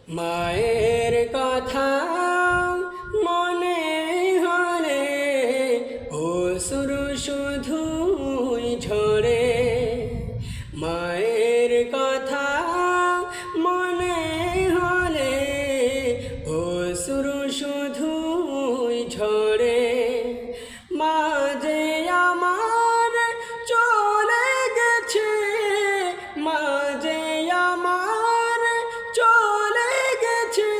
মায়ের কথা মনে হলে অশ্রু শুধুই ঝরে। মায়ের কথা মনে হলে অশ্রু শুধুই ঝরে। মা যে আমার চলে গেছে, মা যে আমার চলে গেছে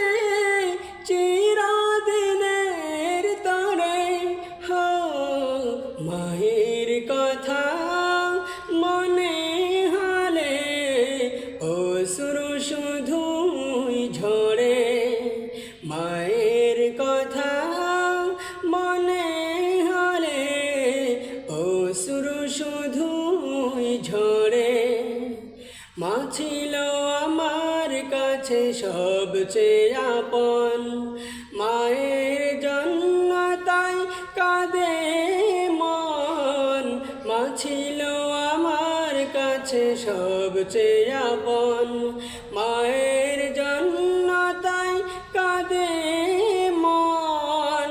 চিরদিনের তরে। হো মায়ের কথা মনে হলে অশ্রু শুধুই ঝরে। মায়ের কথা মনে হলে অশ্রু শুধুই ঝরে। মা ছিল আমার কাছে সবচেয়ে আপন, মায়ের জন্য তাই কাঁদে মন। মা ছিল আমার কাছে সবচেয়ে আপন, মায়ের জন্য তাই কাঁদে মন।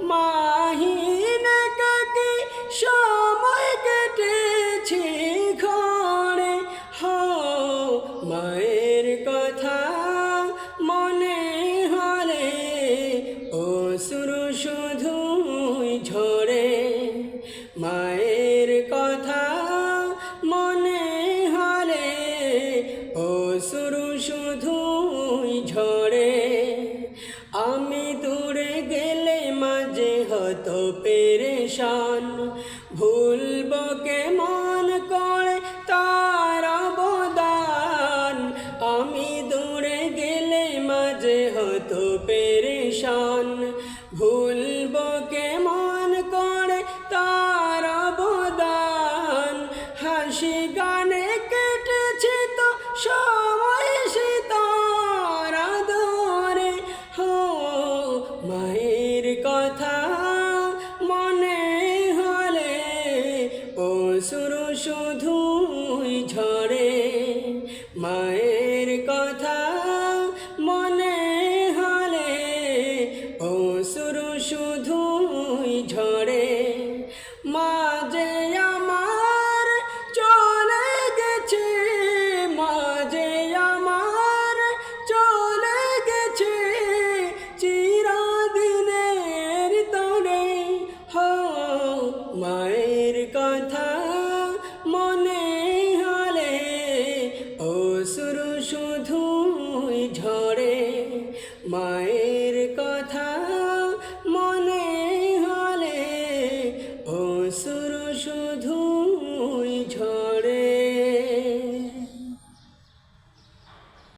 মাহীন একাকী সময় কেটেছি ঘরে। হো মায়ের কথা মনে হলে অশ্রু শুধুই ঝরে। মায়ের কথা মনে হলে অশ্রু শুধুই ঝরে। আমি দূরে গেলে মাঝে হতো পেরেশান, ভুলব কেমন করে তার অবদান। আমি দূরে গেলে মাঝে হতো পেরেশান, ভুলব কেমন করে তার অবদান। হাসি গানে কেটেছে তো সময় সে তার আদরে। হো মায়ের কথা মনে হলে অশ্রু শুধুই ঝরে। মায়ের কথা মনে হলে অশ্রু শুধুই ঝরে। মা যে আমার চলে গেছে, মা যে আমার চলে গেছে চিরদিনের তরে। হো মায়ের কথা মনে হলে অশ্রু শুধুই ঝরে। মায়ের